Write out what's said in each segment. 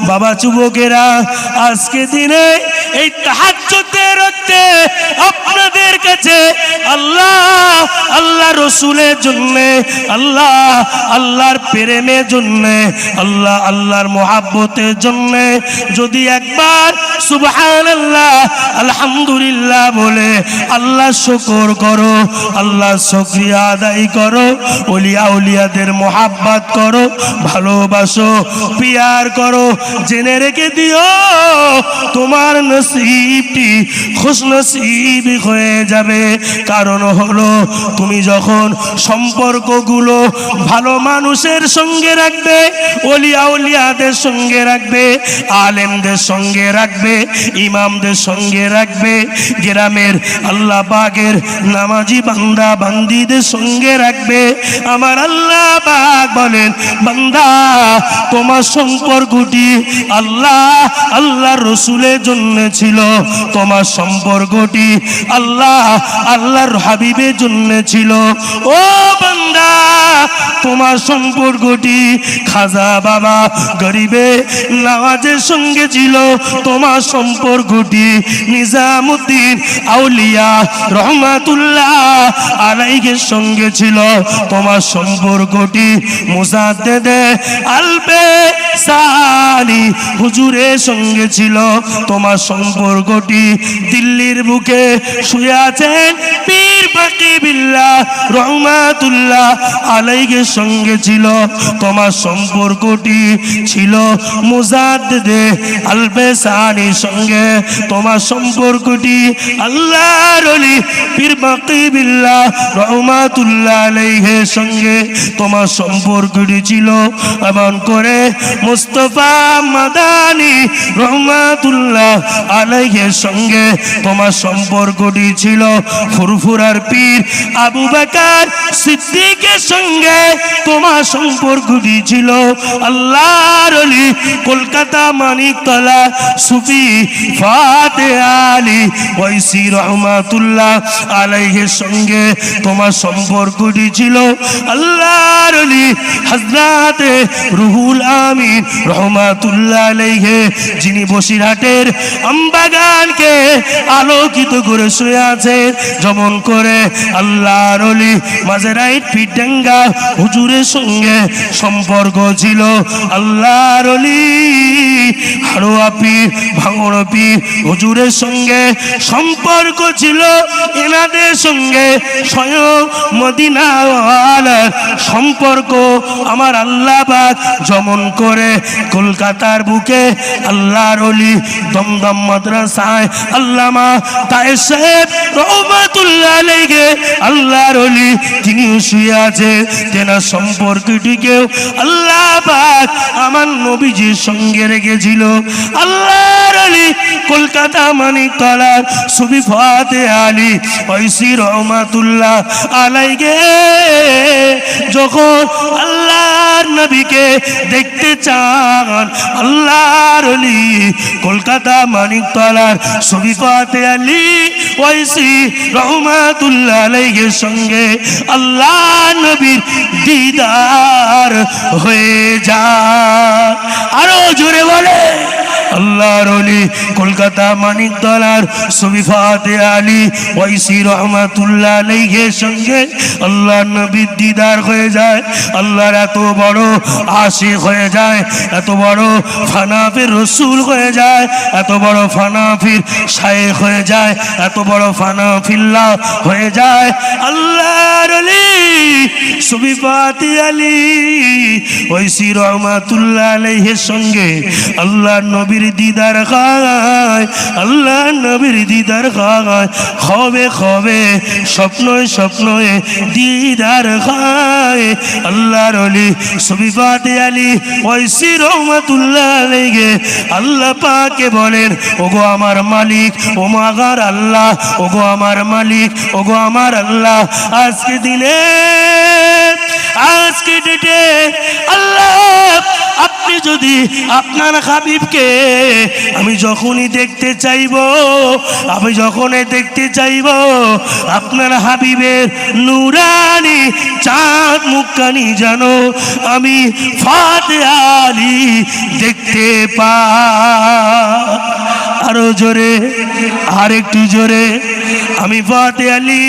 বাবা যুবকেরা, আজকে দিনে এই তাহাজ্জুদের রাতে আপনাদের কাছে আল্লাহ রসুলের জন্য, আল্লাহর প্রেমের জন্য, আল্লাহর মোহাব্বতের জন্য যদি একবার সুবহানাল্লাহ আলহামদুলিল্লাহ বলে আল্লাহ শুকর করো, আল্লাহ শুকরিয়া আদায় করো, ওলিয়া উলিয়াদের মোহাব্বত করো, ভালোবাসো, পিয়ার করো, জেনে রেখে দিও তোমার নসিবটি খুশনসিব হয়ে যাবে। কারণ হলো তুমি যখন সম্পর্কগুলো ভালো মানুষের সঙ্গে রাখবে, ওলিয়া উলিয়াদের সঙ্গে রাখবে, আলেমদের সঙ্গে রাখবে, ইমামদের সঙ্গে রাখবে, গ্রামের আল্লাহ পাকের নামাজি বান্দা বান্দিদের সঙ্গে রাখবে, আমার আল্লাহ পাক বলেন বান্দা তোমার সম্পর্কটি আল্লাহ রসুলের জন্য ছিল, তোমার সম্পর্কটি আল্লাহর হাবিবের জন্য ছিল। ও বান্দা তোমার সম্পর্কটি খাজা বাবা গরিবে নওয়াজের সঙ্গে ছিল, তোমার সম্পর্কটি নিজামুদ্দিন আউলিয়া রহমাতুল্লাহ আলাইহির সঙ্গে ছিল, তোমার সম্পর্কটি মুজাদ্দেদে আলবে সানি হুজুরের সঙ্গে ছিল, তোমার সম্পর্কটি দিল্লির বুকে শুয়ে আছেন পীর বাকি বিল্লাহ রহমাতুল্লাহ আলাইহির সঙ্গে ছিল, তোমার সম্পর্কটি ছিল মুজাদ্দেদে আলবে সানির সঙ্গে, তোমার সম্পর্কটি আল্লাহর ওলি পীর বাকি বিল্লাহ রহমাতুল্লাহ আলাইহির সঙ্গে, তোমার সম্পর্কটি ছিল এমন করে মুস্তাফা মাদানী রহমাতুল্লাহ আলাইহির সঙ্গে, তোমার সম্পর্কটি ছিল ফুরফুরার পীর আবু বকর সিদ্দিকের সঙ্গে, তোমার সম্পর্কটি ছিল আল্লাহর ওলি কলকাতা মানিকতলা সুফি ফাতে আলী ওয়াইসি রহমাতুল্লাহ আলাইহির সঙ্গে, তোমার সম্পর্কটি ছিল আল্লাহর ওলি হযরতে রুহুল আমিন রহমাতুল্লাহ আলাইহি, যিনি বসিরহাটের আমবাগানকে আলোকিত করে শুয়ে আছেন, যেমন করে আল্লাহর ওলি মাঝেরাইট পিডাঙ্গা হুজুরের সঙ্গে সম্পর্ক ছিল, আল্লাহর ওলি হাড়োয়া পীর ভাঙড় পীর হুজুরের সঙ্গে সম্পর্ক ছিল, এনাদের সঙ্গে স্বয়ং মদিনাওয়ালার সম্পর্ক আমার আল্লাহ পাক যেমন করে কলকাতার বুকে আল্লাহর ওলি দমদম মাদ্রাসায় আল্লামা তাহের সাহেব রহমাতুল্লাহ আলাইহি আল্লাহর ওলি তিনি শুয়ে আছে, তেনার সম্পর্কটিকেও আল্লাহ পাক আমার নবীজির সঙ্গে রেখেছিল। আল্লাহর ওলি কলকাতা মানিকতলার সুফি ফাতে আলী ওয়াইসি রহমাতুল্লাহ আলাইহি যখন আল্লাহর নবীকে দেখতে চান, আল্লাহর ওলি কলকাতা মানিকতলার সুফি ফাতে আলী ওয়াইসি রহমাতুল্লাহ আলাইহির সঙ্গে আল্লাহ নবীর দিদার হয়ে যায়। আরো জোরে বলে আল্লাহর ওলি কলকাতা মানিকতলার সুফি ফাতে আলী ওয়াইসি রহমাতুল্লাহ আলাইহির সঙ্গে আল্লাহর নবীর দিদার হয়ে যায়। আল্লাহর এত বড় আশিক হয়ে যায়, এত বড় ফানাফির রসুল হয়ে যায়, এত বড় ফানাফির শায়েখ হয়ে যায়, এত বড় ফানাফিল্লাহ হয়ে যায়। আল্লাহর ওলি সুফি ফাতে আলী ওয়াইসি রহমাতুল্লাহ আলাইহির সঙ্গে আল্লাহর নবীর দিদার খায়, আল্লাহর নবীর দিদার খায়, খবে খবে স্বপ্নয় স্বপ্নয়ে দিদার খায়। আল্লাহর ওলি সুফি ফাতে আলী ওয়াইসি রহমাতুল্লাহ আলাইহি আল্লাহ পাকে বলেন, ওগো আমার মালিক, ও মাগার আল্লাহ, ওগো আমার মালিক, ওগো আমার আল্লাহ, আজকে দিনে আজকে ডেটে আল্লাহ আপনি যদি আপনার হাবিবকে আমি যখনই দেখতে চাইব, আমি যখনই দেখতে চাইব আপনার হাবিবের নূরানি চাঁদ মুখখানি যেন আমি ফাতেহা আলী দেখতে পাই। আরো জোরে, আর একটু জোরে, আমি ফাতেহা আলী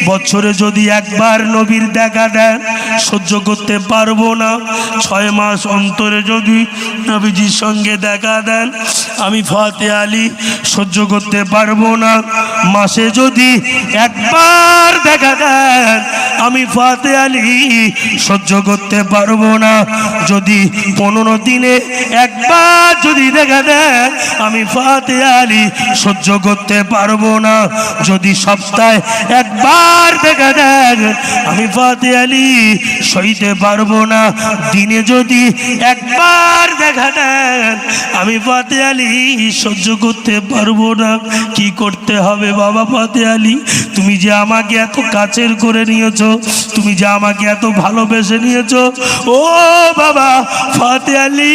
বছরে যদি একবার নবীর দেখা দেন সহ্য করতে পারবো না। 6 মাস অন্তরে যদি নবীজির সঙ্গে দেখা দেন আমি ফাতেহা আলী সহ্য করতে পারবো না। মাসে যদি একবার দেখা দেন আমি ফাতেহা আলী সহ্য করতে পারবো না। যদি 15 দিনে একবার যদি দেখা দেন আমি ফাতেহা আলী সহ্য করতে পারবো না। যদি সপ্তাহে একবার দেখা দেন আমি ফাতেহা আলী সইতে পারবো না। দিনে যদি একবার দেখা দেন আমি ফাতেহা আলী সহ্য করতে পারবো না। কি করতে হবে বাবা ফাতেহা আলী? তুমি যে আমাকে এত কাছের করে নিয়েছো, তুমি যে আমাকে এত ভালোবেসে নিয়েছো, ও বাবা ফাতেহা আলী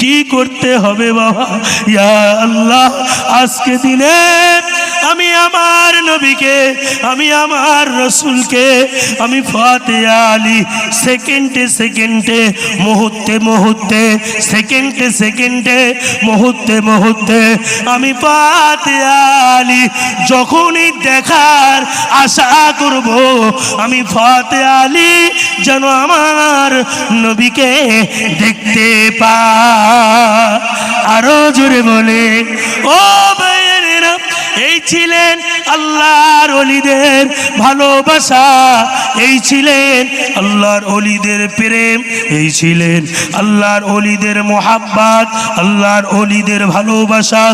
কি করতে হবে বাবা? ইয়া আল্লাহ, আজকে দিনে আমি আমার নবীকে, আমি আমার রসুলকে, আমি ফাতেহা আলী সেকেন্ডে সেকেন্ডে, মুহূর্তে মুহূর্তে, সেকেন্ডে সেকেন্ডে, মুহূর্তে মুহূর্তে আমি ফাতেহা আলী যখনই দেখার আশা করব, আমি ফাতেহা আলী যেন আমার নবীকে দেখতে পাই। আরো জোরে বলে ও ভাইয়েরা, এই ছিলেন আল্লাহর ওলিদের ভালোবাসা, এই ছিলেন আল্লাহর ওলিদের প্রেম, এই ছিলেন আল্লাহর ওলিদের মোহাব্বত, আল্লাহর ওলিদের ভালোবাসা।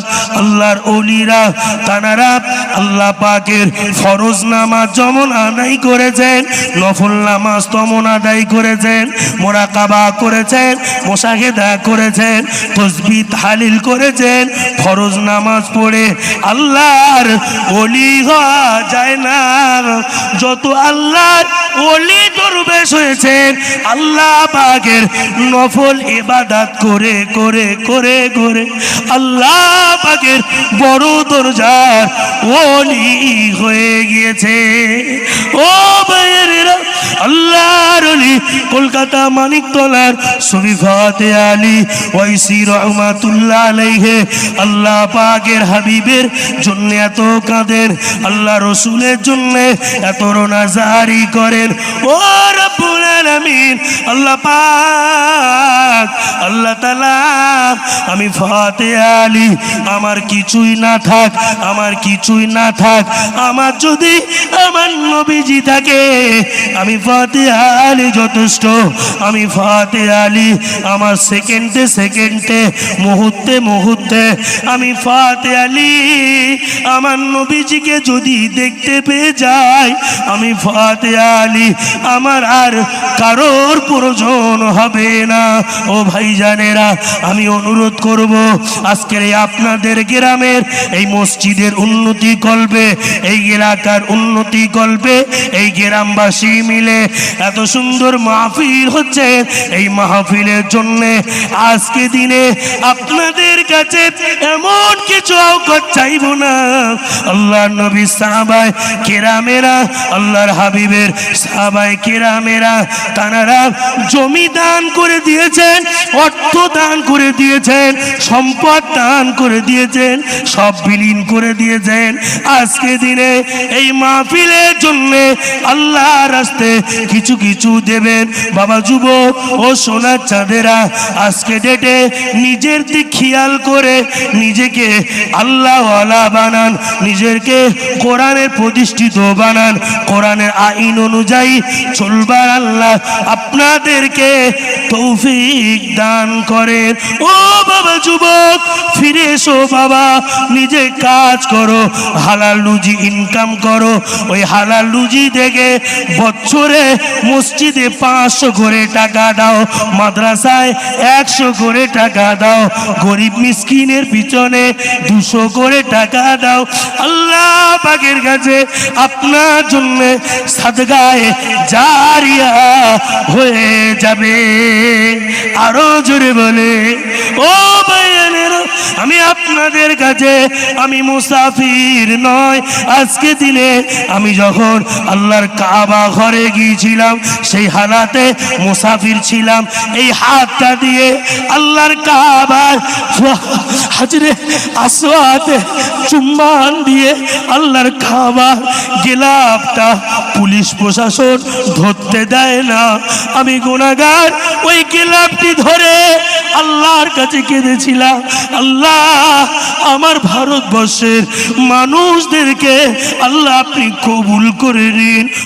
আল্লাহর ওলিরা তানারা আল্লাহ পাকের ফরজ নামাজ যেমন আদায় করেছেন, নফল নামাজ তেমন আদায় করেছেন, মোরাকাবা করেছেন, মুশাহেদা করেছেন, তাসবিহ তাহলিল করেছেন। ফরজ নামাজ পড়ে আল্লাহর ওলি হওয়া যায় না। যত আল্লাহর ওলি দরবেশ হয়েছেন আল্লাহ পাকের নফল ইবাদত করে করে করে করে আল্লাহ পাকের বড় দরজার ওলি হয়ে গিয়েছে। ও ভাইয়েরা, আল্লাহর ওলি কলকাতা মানিকতলার সুফি ফাতেহা আলী ওয়াইসি রহমাতুল্লাহ আলাইহি আল্লাহ পাকের হাবিবের জন্য এত কাঁদেন, আল্লাহ রসুলের জন্য এত রোনাজারি করেন। ও রব্বুল আলামিন, আল্লাহ পাক, আল্লাহ তাআলা, আমি ফাতেহা আলী আমার কিছুই না থাক, আমার কিছুই না থাক, আমার যদি আমার নবীজি থাকে আমি ফাতেহা আলী যথেষ্ট। আমি ফাতেহা আলী আমার সেকেন্ডে সেকেন্ডে, মুহূর্তে মুহূর্তে আমি ফাতেহা আলী আমার নবীজিকে যদি দেখতে পেয়ে যাই আমি ফাতেহা আলী আমার আর কারোর প্রয়োজন হবে না। ও ভাইজানেরা, আমি অনুরোধ করব আজকের এই আপনাদের গ্রামের এই মসজিদের উন্নতি করবে, এই এলাকার উন্নতি করবে, এই গ্রামবাসী মিলে এত সুন্দর মাহফিল হচ্ছে, এই মাহফিলের জন্য আজকে দিনে আপনাদের কাছে এমন কিছু আওকাত চাইব না। আল্লাহর নবী সাহাবায়ে কেরামেরা, আল্লাহর হাবিবের সাহাবায়ে কেরামেরা তানারা জমি দান করে দিয়েছেন, অর্থ দান করে দিয়েছেন, সম্পদ দান করে দিয়েছেন, সব বিলীন করে দিয়েছেন। আজকে দিনে এই মাহফিলের জন্য আল্লাহর রাস্তায় কিছু কিছু দেবেন। বাবা যুবক ও সোনার চাঁদেরা, আজকে ডেটে নিজের দিক খেয়াল করে নিজেকে আল্লাহওয়ালা বানান, নিজেকে কোরআনের প্রতিষ্ঠিত বানান, কোরআনের আইন অনুযায়ী চলবার আল্লাহ আপনাদেরকে তৌফিক দান করেন। ও বাবা যুবক, ফিরে এসো বাবা, নিজে কাজ করো, হালাল রুজি ইনকাম করো, ওই হালাল রুজি থেকে বছরে মসজিদে 500 করে টাকা দাও, মাদ্রাসায় 100 করে টাকা দাও, গরিব মিসকিনের পিছনে 200 করে টাকা দাও। আল্লাহ পাকের কাছে আপনার জন্য সাদগায়ে জারিয়া হয়ে যাবে। আরো জোরে বলে, ও ভাইয়েরা, আমি আপনাদের কাছে আমি মুসাফির নয়। আজকে দিনে আমি যখন আল্লাহর কাবা ঘরে গিয়েছিলাম সেই হালাতে মুসাফির ছিলাম। এই হাতটা দিয়ে আল্লাহর কাবার হাজরে আসওয়াদে চুম্বন দিয়ে আল্লাহর কাবা গিলাফটা পুলিশ প্রশাসন ধরতে দেয় না। আমি গুনাহগার, ওই গিলাফটি ধরে আল্লাহর কাছে কেঁদেছিলাম, আল্লাহ আমার ভারতবর্ষের মানুষদেরকে আল্লাহ আপনি কবুল করে নিন।